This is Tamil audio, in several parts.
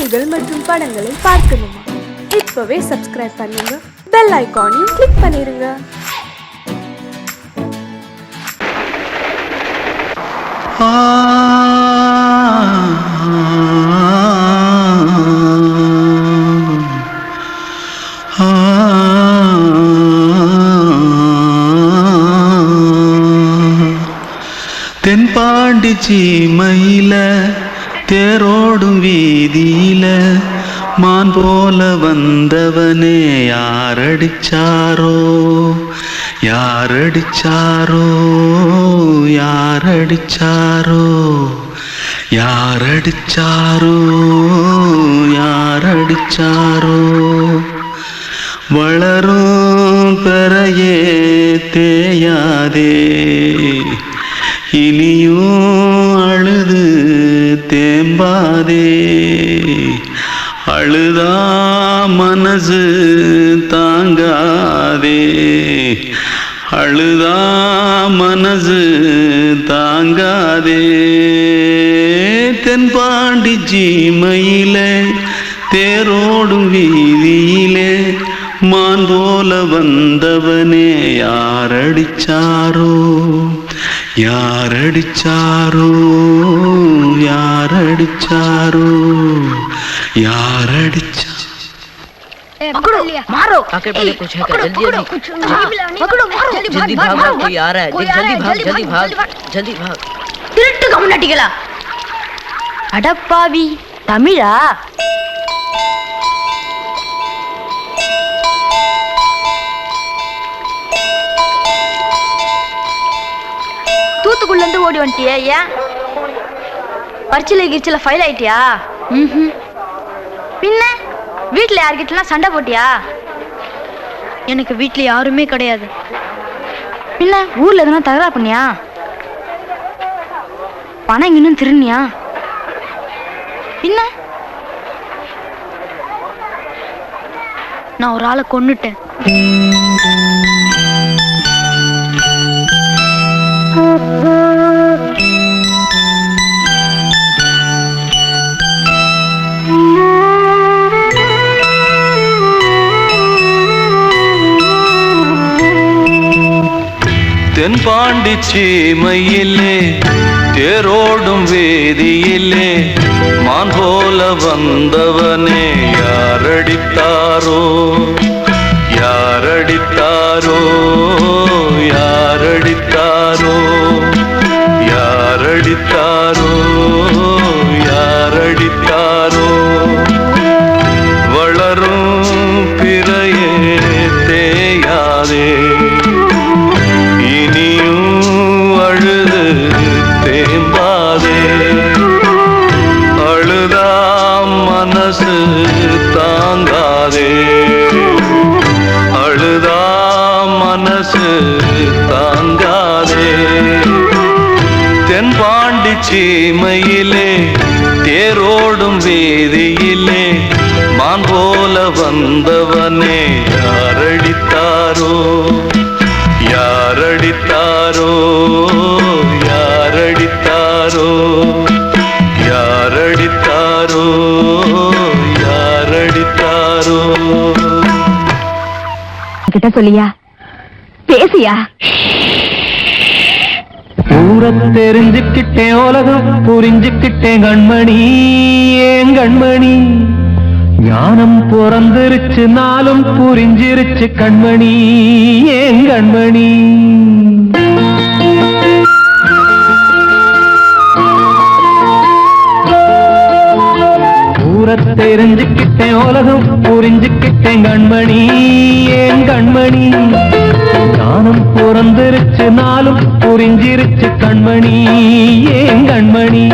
பாடல்கள் மற்றும் படங்களை பார்க்கணுமா? இப்பவே சப்ஸ்கிரைப் பண்ணுங்க, பெல் ஐகானையும் கிளிக் பண்ணிருங்க. தென்பாண்டி சீமையில தேரோடும் வீதியில மான் போல வந்தவனே யாரடிச்சாரோ யாரடிச்சாரோ யாரடிச்சாரோ யாரடிச்சாரோ யாரடிச்சாரோ வளரும் பெறையே தேயாதே இனியும் அழுது தேம்பாதே அழுதா மனசு தாங்காதே அழுதா மனசு தாங்காதே தென்பாண்டி சீமையிலே தேரோடும் வீதியிலே மான் போல வந்தவனே யாரடிச்சாரோ யாரடிச்சாரோ யாரடிச்சாரோ यारडिचा पकड़ो मारो आके पहले कुछ है क्या जल्दी जल्दी पकड़ो मारो जल्दी भाग भाग कोई आ रहा है जल्दी भाग जल्दी भाग திருட்டு கம்முனட்டிகளா அடப்பாவி தமிழா தூத்துக்குள்ள இருந்து ஓடி வந்துட்டியா ஏன் பரிச்சையில கிரிச்சில ஃபைல் ஆயிட்டியா பின்ன வீட்டுல யார்கிட்டலாம் சண்டை போட்டியா? எனக்கு வீட்டுல யாருமே கிடையாது. பின்ன ஊர்ல எதுனா தகராறு பண்ணியா? பணம் இன்னும் திருநியா? பின்ன நான் ஒரு ஆளை கொன்னுட்டேன். தென்பாண்டி சீமையிலே தேரோடும் வேதியிலே மான் போல வந்தவனே யாரடித்தாரோ யாரடித்தாரோ யாரடித்தாரோ யாரடித்தாரோ யாரடித்தாரோ வளரும் பிறையே தேயாதே அழுது தேம்பாதே அழுதா மனசு தாங்காதே அழுதா மனசு தாங்காதே தென்பாண்டி சீமையிலே தேரோடும் வேதியிலே மான் போல வந்தவனே யாரடித்தாரோ யாரடித்தாரோ யாரடித்தாரோ யாரடித்தாரோ யாரடித்தாரோ கிட்ட சொல்லியா பேசியா ஊரை தெரிஞ்சுக்கிட்டேன் உலகம் புரிஞ்சுக்கிட்டேன் கண்மணி ஏன் கண்மணி ஞானம் பிறந்திருச்சு நாளும் புரிஞ்சிருச்சு கண்மணி ஏன் கண்மணி ஊரை தெரிஞ்சுக்கிட்டேன் உலகம் புரிஞ்சுக்கிட்டேன் கண்மணி ஏன் கண்மணி ஞானம் பிறந்திருச்சு நாளும் புரிஞ்சிருச்சு கண்மணி ஏன் கண்மணி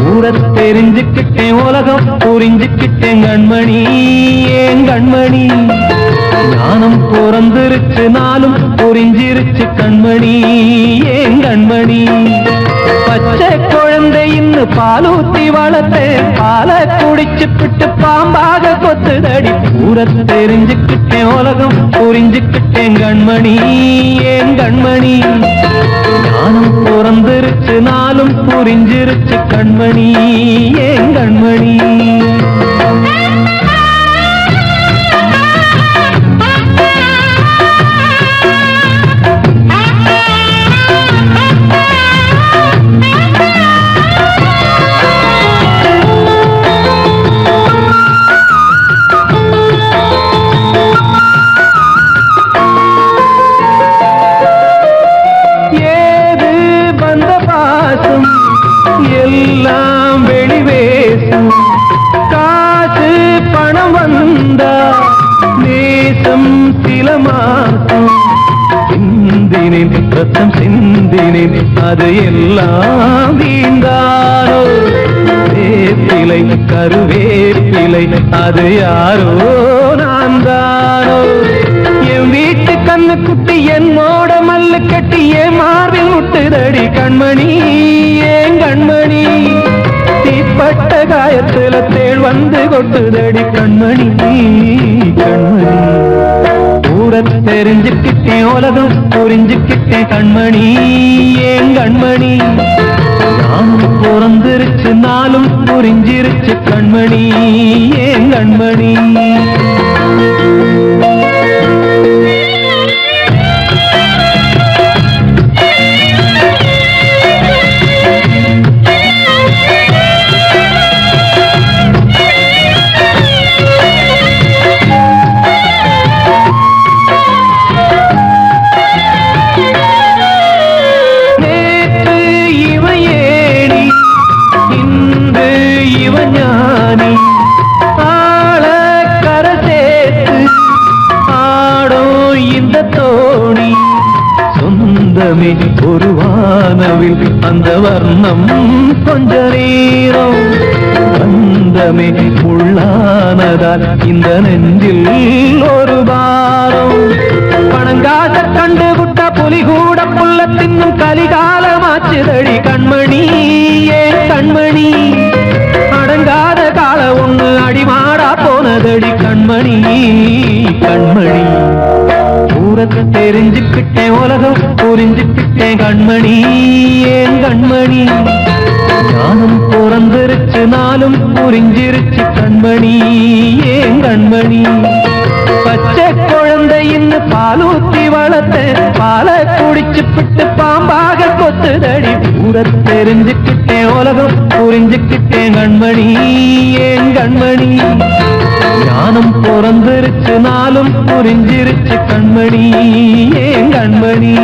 ஊரை தெரிஞ்சுக்கிட்டேன் உலகம் புரிஞ்சுக்கிட்டேன் கண்மணி ஏன் கண்மணி ஞானம் பிறந்திருச்சு நாளும் புரிஞ்சிருச்சு கண்மணி ஏன் கண்மணி பச்சை குழந்தை இன்னும் பாலூத்தி வளர்த்தேன் பாலை குடிச்சுப்பிட்டு பாம்பாக கொத்துதடி ஊரை தெரிஞ்சுக்கிட்டேன் உலகம் புரிஞ்சுக்கிட்டேன் கண்மணி ஏன் கண்மணி ஞானம் பிறந்திருச்சு நாளும் புரிஞ்சிருச்சு கண்மணி ஏன் கண்மணி ரத்தம் சிந்தினேன் அது எல்லாம் வீண்டானோ வேப்பிலை கருவேப்பிலை அது யாரோ நான் தானோ என் வீட்டு கண்ணு குட்டி என்னோட மல்லு கட்டி என் மார்பில் முட்டுதடி கண்மணி ஏன் கண்மணி தீப்பட்ட காயத்துல தேள் வந்து கொட்டுதடி கண்மணி கண்மணி ஊர தெரிஞ்சுக்கிட்டேன் உலகம் புரிஞ்சுக்கிட்டேன் கண்மணி ஏன் கண்மணி நானும் பிறந்திருச்சு நாளும் புரிஞ்சிருச்சு கண்மணி ஏன் கண்மணி ஒரு வானவில் அந்த வர்ணம் கொஞ்ச நேரம் வந்தமே உள்ளானதால் இந்த நெஞ்சில் ஒரு பாரம் பணங்காச கண்டு விட்ட புலி கூட புல்ல தின்னும் கலிகாலமாச்சுதடி கண்மணி ஏன் கண்மணி அடங்காத கால ஒண்ணு அடிமாடா போனதடி கண்மணி கண்மணி ஊரத்தை தெரிஞ்சுக்கிட்டேன் உலகம் புரிஞ்சுக்கிட்டேன் கண்மணி ஏன் கண்மணி ஞானம் பிறந்திருச்சு நாளும் புரிஞ்சிருச்சு கண்மணி ஏன் கண்மணி பச்சை குழந்தை இன்னும் பாலூத்தி வளர்த்த பால குடிச்சு பிட்டு பாம்பாக கொத்துதடி ஊரத்தை தெரிஞ்சுக்கிட்டேன் உலகம் புரிஞ்சுக்கிட்டேன் கண்மணி ஏன் கண்மணி ஞானம் பிறந்திருச்சு நாளும் புரிஞ்சிருச்சு கண்மணி ஏன் கண்மணி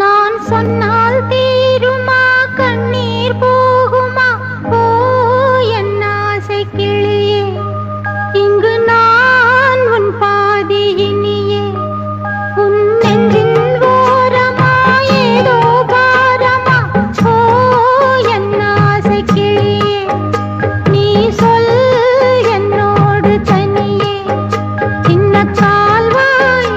நான் சொன்னால் தீருமா கண்ணீர் போகுமா ஓ என் ஆசை கிளியே இங்கு நான் உன் பாதி இனியே உன் நெஞ்சின் ஓரமா ஏதோ பாரமா ஓ என் ஆசை கிளியே நீ சொல் என்னோடு தனியே சின்ன கால்வாய்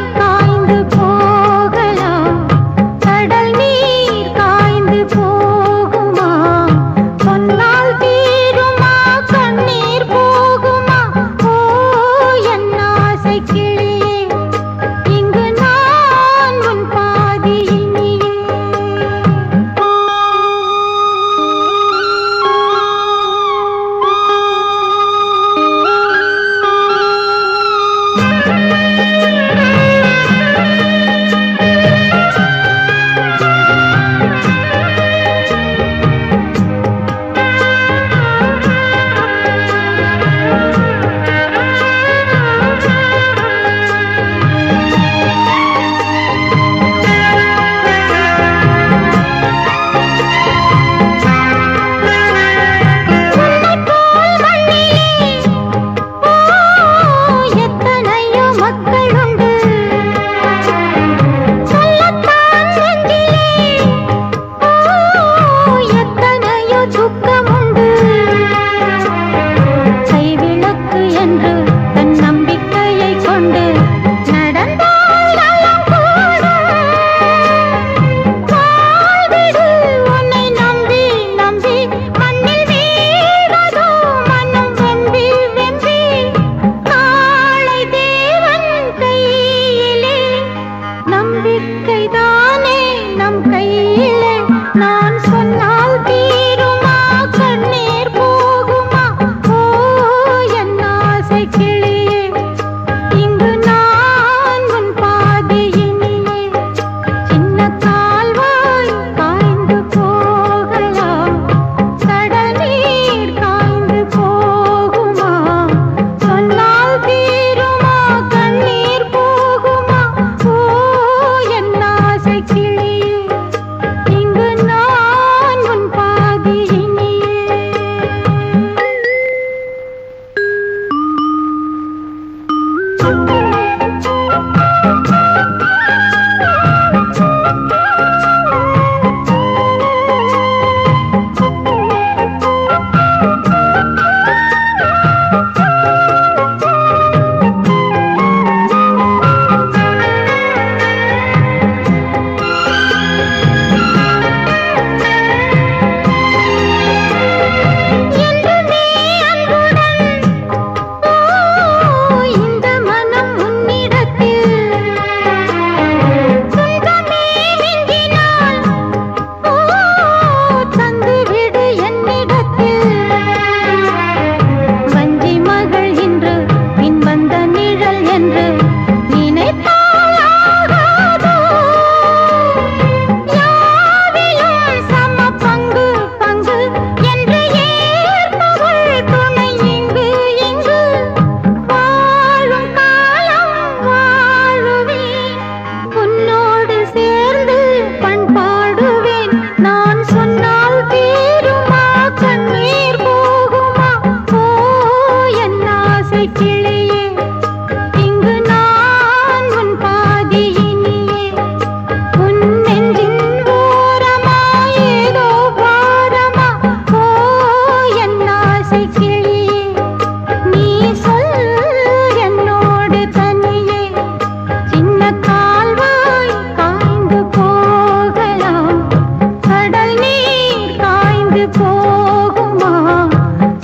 வந்து போகுமா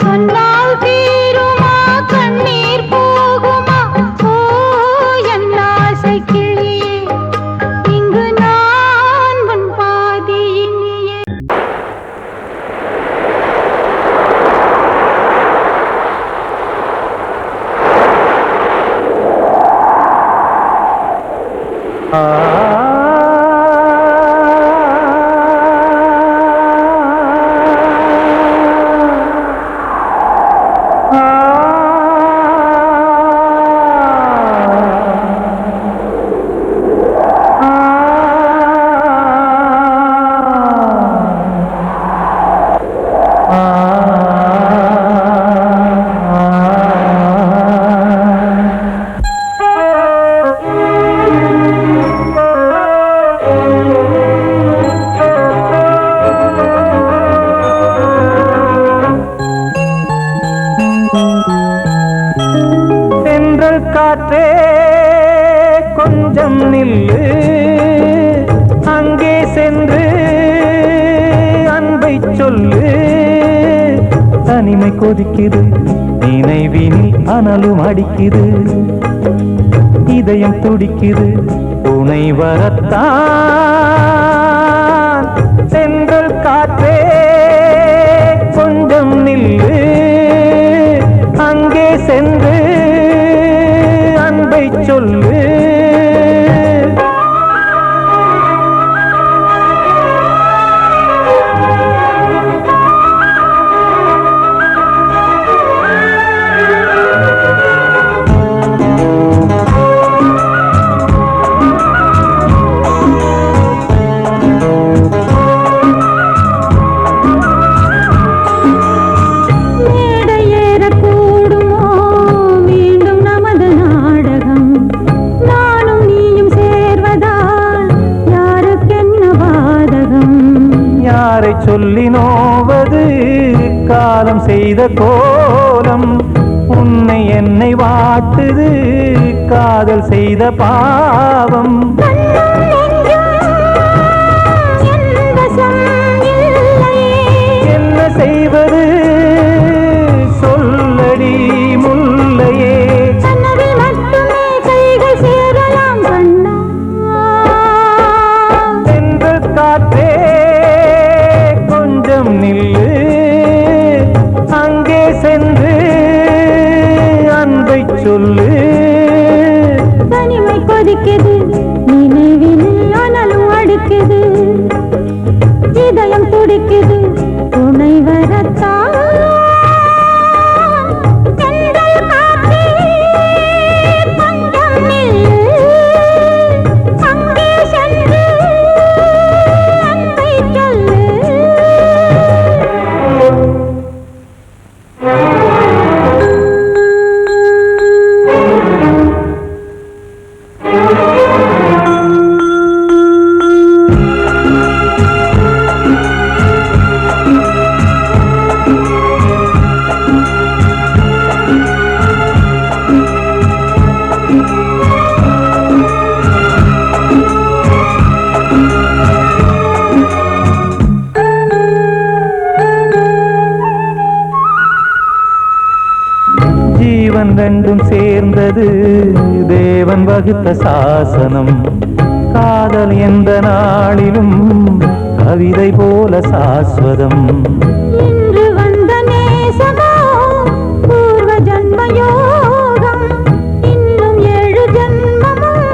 சொன்னால் தீருமா கண்ணீர் போகுமா ஓ என் ஆசை கிளியே இங்கு நான் உன் பாதியினியே காற்றே கொஞ்சம் நில்லு அங்கே சென்று அன்பை சொல்லு தனிமை கொதிக்குது நினைவினில் அனலும் அடிக்குது இதயம் துடிக்குது துணை வரத்தான் சென்றல் காற்றே கொஞ்சம் நில்லு அங்கே சென்று அன்பை சொல்லு சொல்லி நோவது காலம் செய்த கோலம் உன்னை என்னை வாட்டுது காதல் செய்த பாவம் என்ன செய்வது சொல்லடி முல்லையே சென்று காற்றே நில்லு அங்கே சென்று அன்பை சொல்லு தனிமை கொதிக்குது நினைவினில் அனலும் அடிக்குது இதயம் துடிக்குது துணை வரத்தான் ஜீவன் ரெண்டும் சேர்ந்தது தேவன் வகுத்த சாசனம் காதல் எந்த நாளிலும் கவிதை போல சாஸ்வதம் இன்று வந்த நேசமோ பூர்வ ஜன்ம யோகம் இன்னும் 7 ஜன்மமும்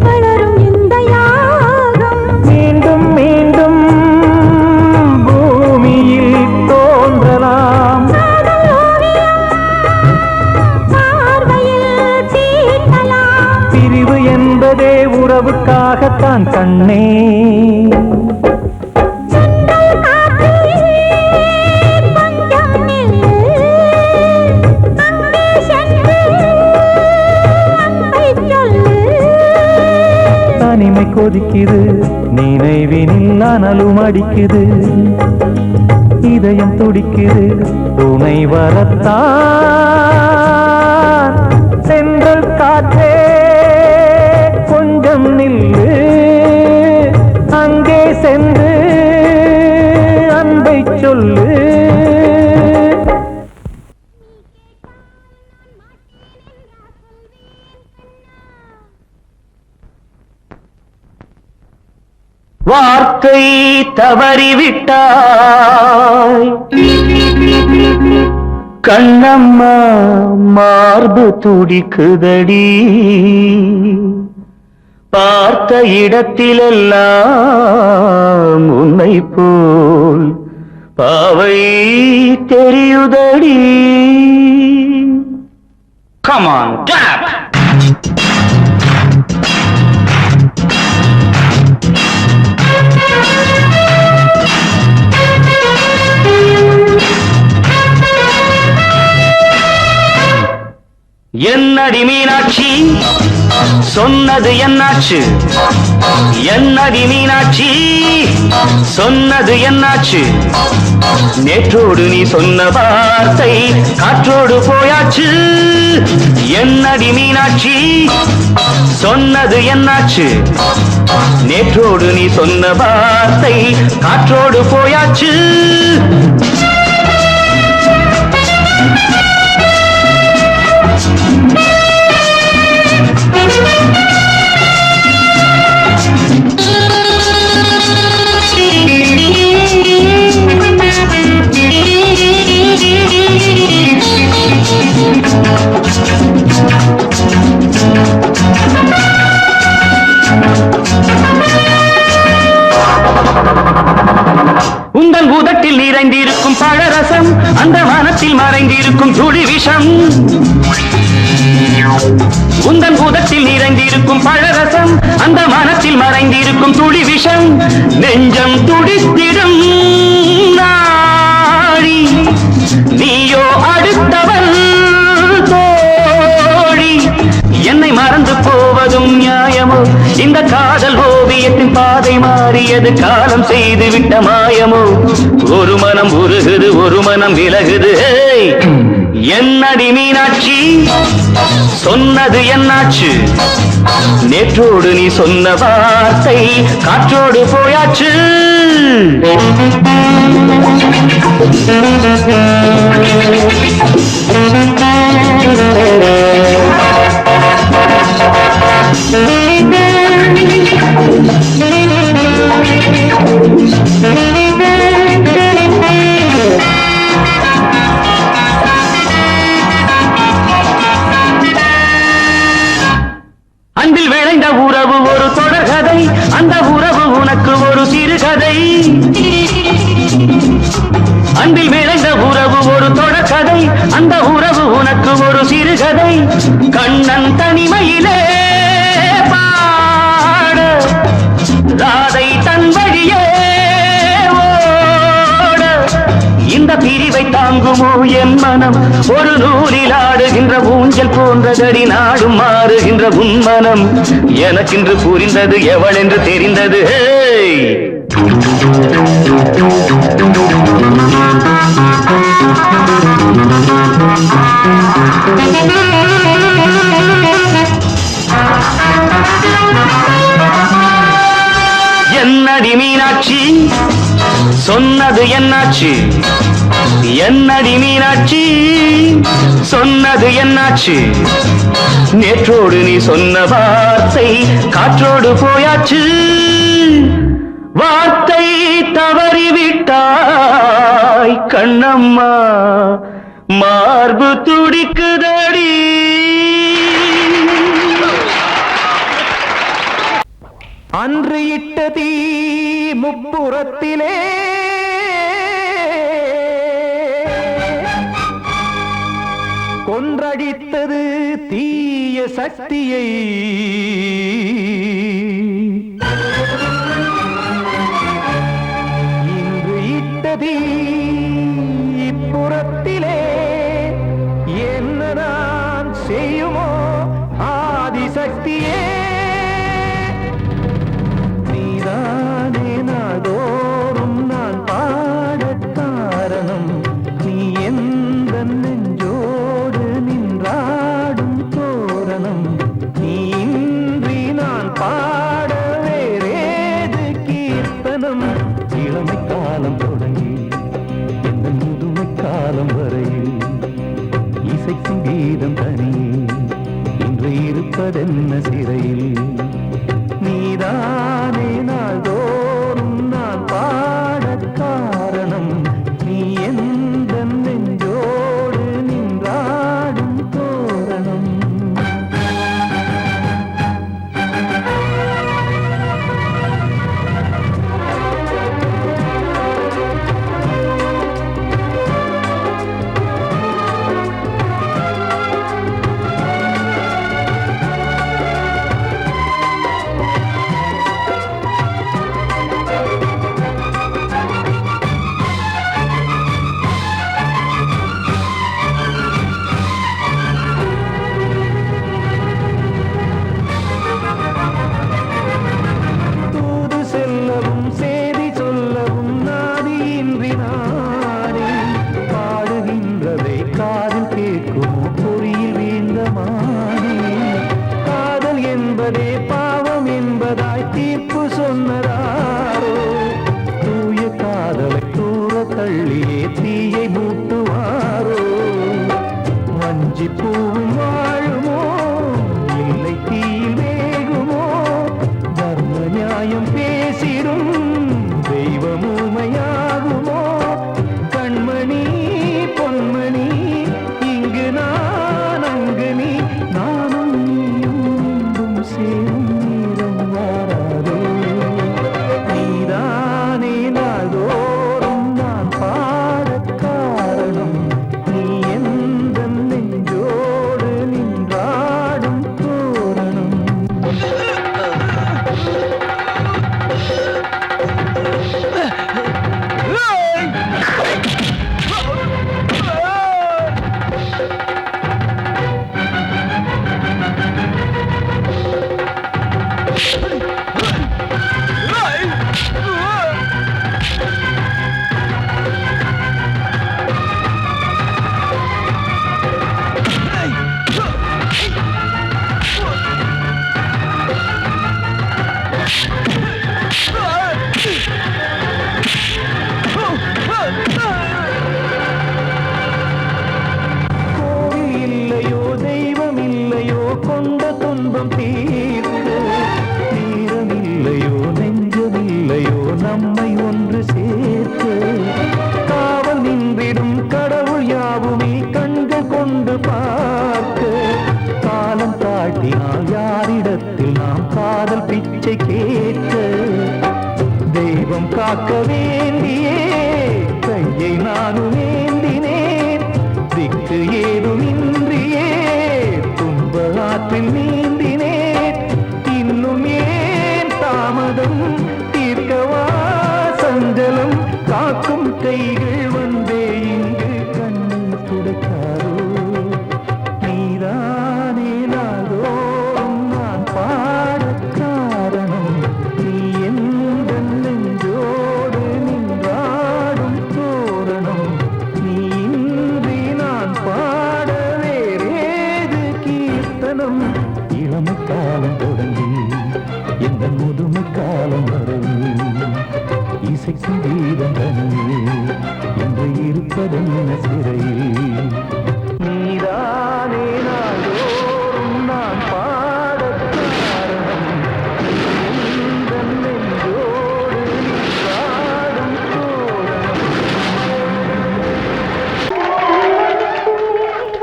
வளரும் இந்த யாகம் மீண்டும் மீண்டும் பூமியில் தோன்றலாம் பிரிவு என்பதே உறவுக்காகத்தான் கண்ணே தனிமை கொதிக்குது நினைவினில் அனலும் அடிக்குது இதயம் துடிக்குது துணை வரத்தான் சென்றல் காற்றே கொஞ்சம் நில்லு அங்கே சென்று அன்பை சொல்லு. வார்த்தை தவறிவிட்டாய் கண்ணம்மா, மார்பு துடிக்குதடி. பார்த்த இடத்திலெல்லாம் உன்னை போல் பாவை தெரியுதடி. Come on, clap! என்னடி மீனாட்சி சொன்னது என்னாச்சு? என்னடி மீனாட்சி சொன்னது என்னாச்சு? நேற்றோடு நீ சொன்ன வார்த்தை காற்றோடு போயாச்சு. என்னடி மீனாட்சி சொன்னது என்னாச்சு? நேற்றோடு நீ சொன்ன வார்த்தை காற்றோடு போயாச்சு. உந்தன் உதட்டில் நிறைந்திருக்கும் பழரசம், அந்த மனத்தில் மறைந்திருக்கும் துளி விஷம். உந்தன் உதட்டில் நிறைந்திருக்கும் பழரசம், அந்த மனத்தில் மறைந்திருக்கும் துளி விஷம். நெஞ்சம் துடித்திடும் நாடி, நீயோ அடுத்தவள் தோழி. என்னை மறந்து போவதும் நியாயமோ? இந்த காதல் ஓவியத்தின் பாதை மாறியது, காலம் செய்து விட்ட மாயமோ? ஒரு மனம் உருகுது, ஒரு மனம் விலகுது. என்னடி மீனாட்சி சொன்னது என்னாச்சு? நேற்றோடு நீ சொன்ன வார்த்தை காற்றோடு போயாச்சு. அன்பில் விளைந்த உறவு ஒரு தொடர்கதை, அந்த உறவு உனக்கு ஒரு சிறுகதை. அன்பில் விளைந்த உறவு ஒரு தொடர்கதை, அந்த உறவு உனக்கு ஒரு சிறுகதை. கண்ணன் தனிமையிலே பாட, ராதை தன் வழியே ஓட. இந்த பிரிவை தாங்குமோ என் மனம்? ஒரு நூலில் ஆடுகின்ற ஊஞ்சல் போன்றதடி, நாடும் மாறுகின்ற உன்மனம். எனக்கென்று புரிந்தது எவள் என்று தெரிந்தது. என்னடி மீனாட்சி சொன்னது என்னாச்சு? என்னடி மீனாட்சி சொன்னது என்னாச்சு? நேற்றோடு நீ சொன்ன வார்த்தை காற்றோடு போயாச்சு. வார்த்தை தவறிவிட்டாய் கண்ணம்மா, மார்பு துடிக்குதடி. அன்று இட்ட தீ முப்புறத்திலே கொன்றடித்தது தீய சக்தியை. இன்று இட்ட தீ இப்புறத்திலே என்ன நான் செய்யுமோ ஆதிசக்தியே. நீதானே நாள்தோறும் நான் பாடக் காரணம், நீ எந்த நெஞ்சோடு நின்றாடும் தோரணம். நீ இன்றி நான் பாட வேறேது கீர்த்தனம்? இளமை காலம் தொடங்கி இங்கேயே தீயை மூட்டுவாரோ வஞ்சி பூவும் வாழுமோ இல்லை தீயில் வேகுமோ தர்ம நியாயம் பேசிடும் தெய்வம் ஊமையாகுமோ கண்மணி பொன்மணி இங்கு நான் அங்கு நீ நானும் நீயும் மீண்டும் சேரும் நேரம் வாராதோ நீதானே நாள்தோறும் நான் பாடக் காரணம் நீ எந்த நெஞ்சோடு நின்றாடும் தோரணம் கோவில் இல்லையோ தெய்வம் இல்லையோ கொண்ட துன்பம் தீர்க்க தீரம் இல்லையோ நெஞ்சம் இல்லையோ நம்மை ஒன்று சேர்க்க காவல் நின்றிடும் கடவுள் யாவுமே கண்கள் கொண்டு பார்க்க காலம் தாட்டினால் யாரிடத்தில் நாம் காதல் பிச்சை கேட்க தெய்வம் காக்க வேண்டியே கையை நானும் ஏந்தினேன் திக்கு ஏதுமின்றியே துன்ப ஆற்றில் நீந்தினேன் இன்னும் ஏன் தாமதம் தீர்க்கவா சஞ்சலம் காக்கும் கைகள் வந்தே இங்கு கண்ணீர் துடைக்காரோ நீதானே நாள்தோறும் நான் பாடக் காரணம் நீ எந்த நெஞ்சோடு நின்றாடும் தோரணம் நீ இன்றி நான் பாட வேறேது கீர்த்தனம் இளமை காலம் தொடங்கி எந்த முதுமை காலம் வரையில் இசைக்கும் கீதம் தனியே என்று இருப்பதென்ன சிறையில் நீதானே நாள்தோறும் நான் பாடக் காரணம் எந்த நெஞ்சோடு நின்றாடும் தோரணம்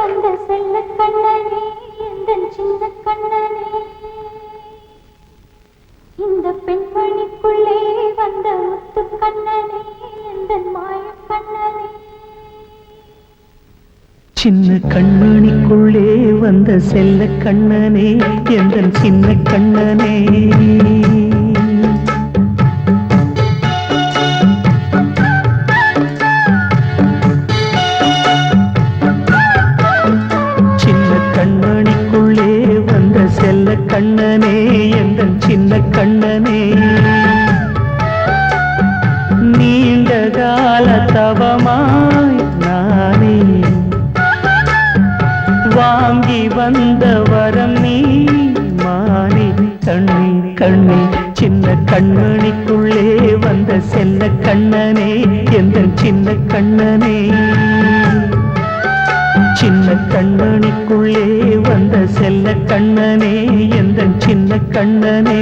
வந்த செல்ல கண்ணனே எந்தன் சின்ன கண்ணனே இந்த பெண்மணிக்குள்ளே வந்த முத்து கண்ணனே எந்தன் மாய கண்ணனே சின்ன கண்மணிக்குள்ளே வந்த செல்ல கண்ணனே எந்தன் சின்ன கண்ணனே சின்ன கண்மணிக்குள்ளே வந்த செல்ல கண்ணனே எந்தன் சின்ன கண்ணனே நீண்ட கால தவமாய் நானே வாங்கி வந்த வரம் நீ மானே கண்ணே கண்ணே சின்ன கண்மணிக்குள்ளே வந்த செல்ல கண்ணனே எந்தன் சின்ன கண்ணனே சின்ன கண்மணிக்குள்ளே வந்த செல்ல கண்ணனே எந்தன் சின்ன கண்ணனே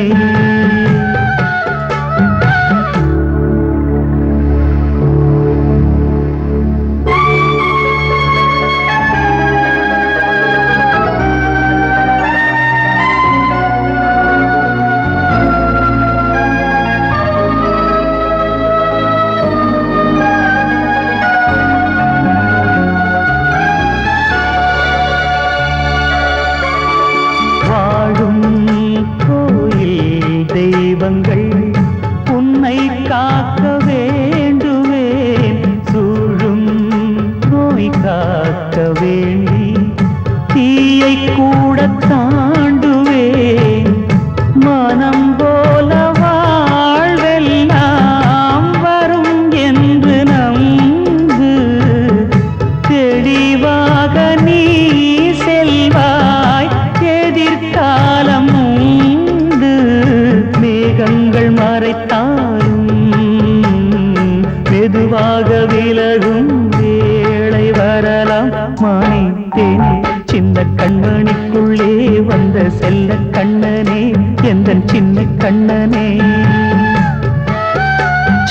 வாழும் கோயில் தெய்வங்கள் உன்னை காக்க வேண்டுவேன் சூழும் நோய் காக்க வேண்டி தீயை கூட தாண்டுவேன் மனம் போல வாழ்வெல்லாம் வரும் என்று நம்பு தெளிவாக நீ செல்வாய் எதிர்காலம் உண்டு மேகங்கள் மறைத்தாலும் மெதுவாக விலகும் மலரும் வேளை வரலாம் மானே தேனே சின்ன கண்மணிக்குள்ளே வந்த செல்ல கண்ணனே எந்தன் சின்ன கண்ணனே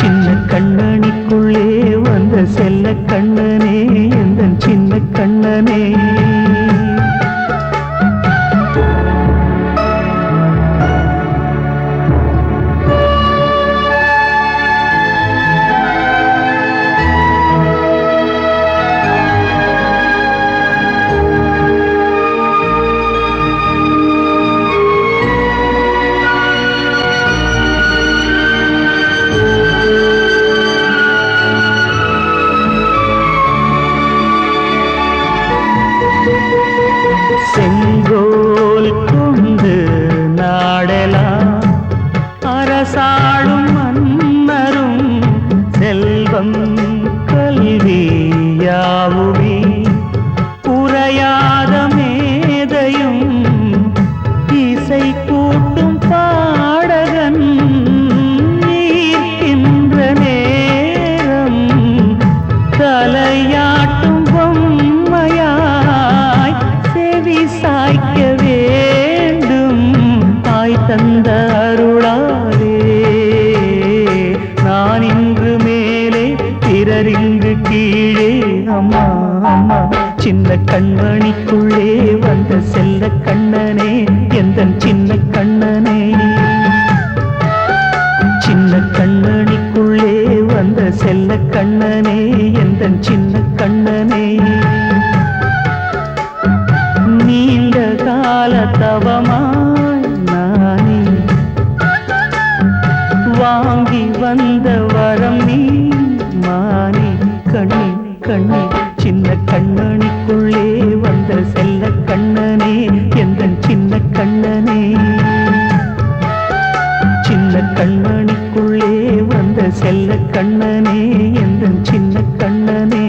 சின்ன கண்ணனிக்குள்ளே வந்த செல்ல கண்ணனே எந்தன் சின்ன கண்ணனே செங்கோல் கொண்டு நாடலாம் அரசாளும் மன்னரும் செல்வம் கல்வியாவுமே உரையாத மேதையும் இசை கூட்டும் பாடகன் ஈர்க்கின்ற நேரம் தலையாட்டும் பொம்மையாய் செவி சாய்க்க வேண்டும் தாய் தந்த அருளாலே நான் இன்று மேலே பிறரிங்கு கீழே அம்மா அம்மா சின்ன கண்மணிக்குள்ளே வந்த செல்ல கண்ணனே எந்தன் சின்ன கண்ணனே சின்ன கண்ணனிக்குள்ளே வந்த செல்ல கண்ணனே எந்தன் சின்ன கண்ணனே நீண்ட கால தவமாய் நானே வாங்கி வந்த வரம் நீ மானே கண்ணே கண்ணே சின்ன கண்ணனிக்குள்ளே வந்த செல்ல கண்ணனே எந்தன் சின்ன கண்ணனே சின்ன கண்ணனிக்குள்ளே வந்த செல்ல கண்ணனே எந்தன் சின்ன கண்ணனே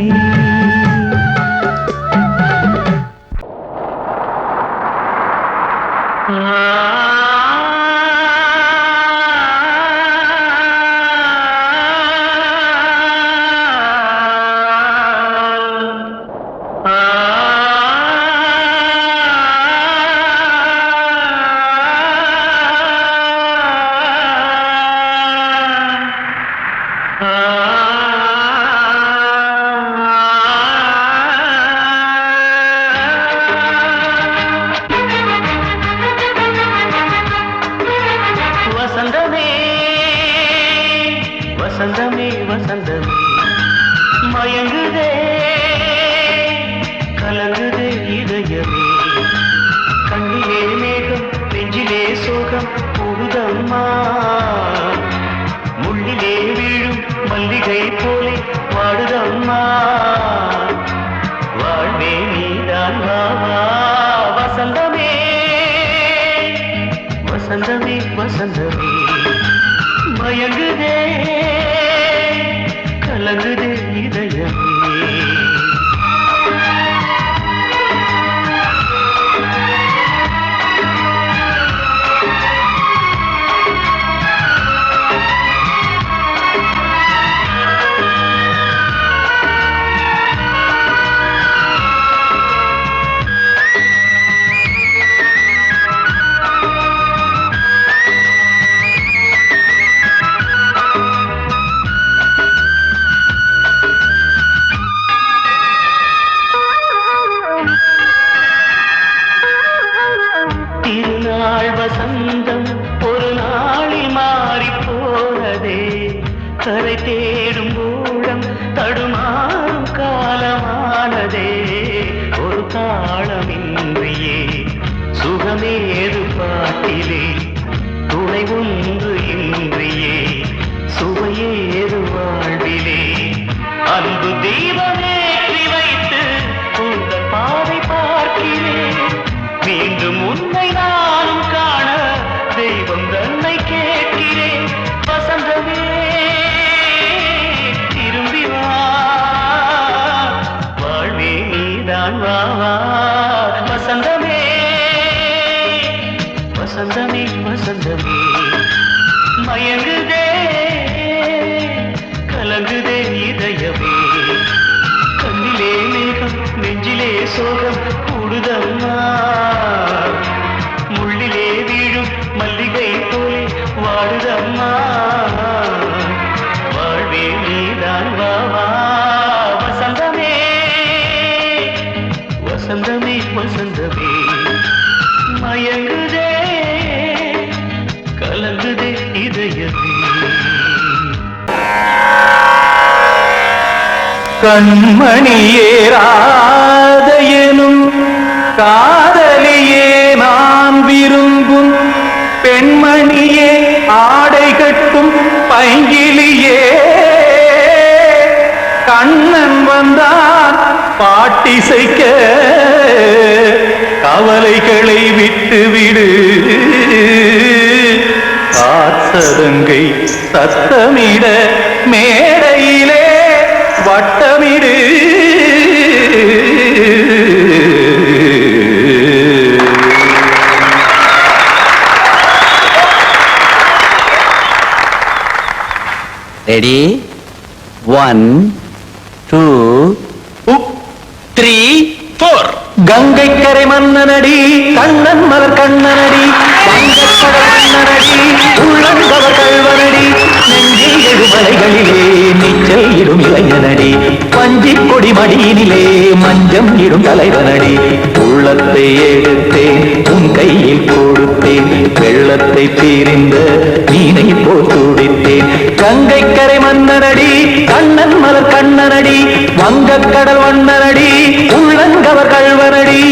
வசந்தமே வசந்தமே வசந்தமே மயங்குதே கலங்குதே இதயமே கண்ணிலே மேகம் நெஞ்சிலே சோகம் புகுதம்மா முள்ளிலே வீழும் மல்லிகை போலே வாடுதம்மா வாழ்வே நீதான் வாவா வசந்தமே வசந்தமே வசந்தமே மயங்குதே கலங்குதே இதயமே திருநாள் வசந்தம் ஒரு நாளில் மாறி போனதே கரை தேடும் ஊழம் தடுமாறும் காலமானதே ஒரு தாளமின்றியே சுகமேது பாட்டிலே துணை ஒன்று இன்றியே சுவையேது வாழ்விலே அன்பு தீபமேற்றி வைத்து உங்கள் பாதை பார்க்கிறேன் மீண்டும் உன்னை நானும் காண தெய்வம் தன்னை கேட்கிறேன் வசந்தமே திரும்பி வா வாழ்வே நீதான் வா வா கண்மணியேராத எனும் காதலியே நான் விரும்பும் பெண்மணியே ஆடை கட்டும் பைங்கிலியே கண்ணன் வந்தான் பாட்டிசைக்க கவலைகளை விட்டுவிடு காசதங்கை சத்தமிட மேடையிலே வட்டமிடு ரெடி 1 2 3 4 கங்கை கரை மன்னனடி கண்ணன் மலர் கண்ணனடி வங்கக்கடல் மன்னனடி உள்ளங்கவ கல்வனடி நெஞ்சில் எழுமலைகளிலே நீச்சல் இடும் இளைஞனடி பஞ்சிக் கொடி மடியினிலே மஞ்சம் இடும் தலைவனடி உள்ளத்தை எடுத்தேன் உன் கையில் கொடுத்தேன் வெள்ளத்தை தீரிந்த மீனை போல் துடித்தேன் கங்கை கரை மன்னனடி கண்ணன் மலர் கண்ணனடி வங்கக்கடல் வண்ணனடி உள்ளங்கவர் கல்வனடி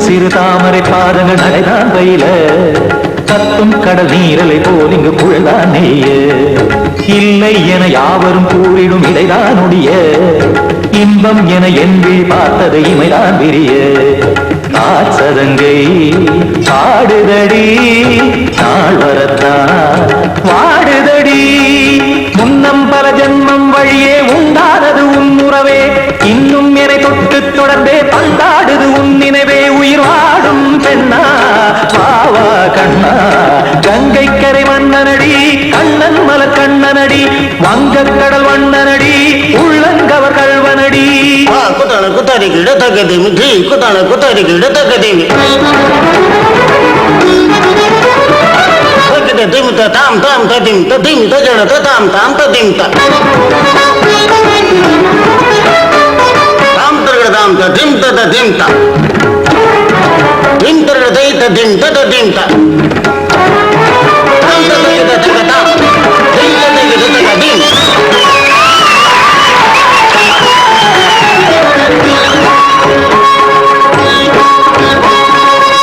சிறு தாமரை பாதங்கள் நடைதான் பயில கத்தும் கடல் நீரலை போல் இங்கு குழல்தான் நெய்ய இல்லை என யாவரும் கூறிடும் இடைதான் உடைய இன்பம் என என்பி பார்த்தது இமைதான் விரிய காசதங்கை பாடுதடி நாள் வரத்தான் வாடுதடி முன்னம் பல ஜென்மம் வழியே உண்டானது உன் உறவே இன்னும் என்னை தொட்டு தொடர்ந்தே பந்தாடுது உன் நினைவே உயிர் வாடும் பெண்ணா பாவா கண்ணா கங்கை கரை மன்னனடி கண்ணன் மலர் கண்ணனடி வங்கக்கடல் வண்ணனடி உள்ளங்கவர் கல்வனடி குத்தான குத்தாரி கிட தக்கதேமி டி குத்தான குத்தாரி கிட தக்கதேமி திம் தாம் தாம் ததிம் ததிம் தஜன தாம் தாம் ததிம் தாம் தரகட தாம் ததிம் ததிம் தாம் திம் தரகட தை ததிம் ததிம் தாம் தாம் ததிம் ததிம் தாம் திம் ததிம் ததிம்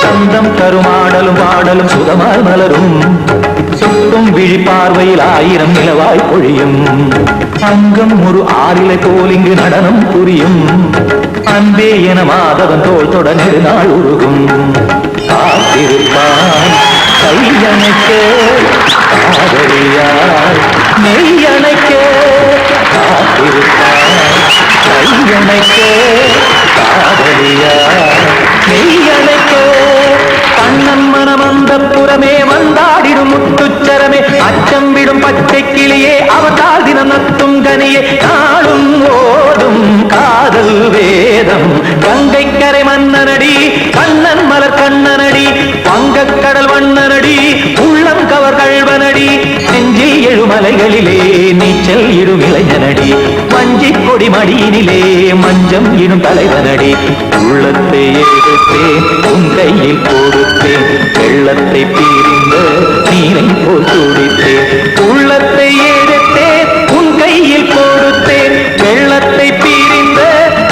சந்தம் கருமாடலும் பாடலும் சுகமாய் மலரும் சுட்டும் விழி பார்வையில் 1000 நிலவாய் பொழியும் அங்கம் ஒரு ஆறிலை போல் இங்கு நடனம் புரியும் அன்பே என மாதவன் தோள் தொட நெடுநாள் உருகும் காத்திருப்பான் கையணைக்க காதலியார் மெய்யணைக்க காத்திருப்பான் கையணைக்க காதலியார் மெய்யணைக்க கண்ணன் மனம் அந்த புறமே வந்தாடிடும் முத்துச்சரமே அச்சம் விடும் பச்சை கிளியே அவதால் தினம் நத்தும் கனியே நாளும் ஓடும் காதல் வேதம் கங்கை கரை மன்னனடி கண்ணன் மலர் கண்ணனடி வங்கக்கடல் வண்ணனடி உள்ளம் கவர் கல்வனடி நெஞ்சில் எழுமலைகளிலே நீச்சல் இடும் இளைஞனடி வஞ்சிக் கொடி மடியினிலே மஞ்சம் இடும் தலைவனடி உள்ளத்தை எடுத்தேன் உன் கையில் கொடுத்தேன் வெள்ளத்தை பீரிந்த நீரை போல் துடித்தேன் உள்ளத்தை எடுத்தேன் உன் கையில் கொடுத்தேன் வெள்ளத்தை பீரிந்த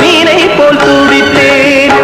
நீரை போல் துடித்தேன்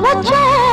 வச்ச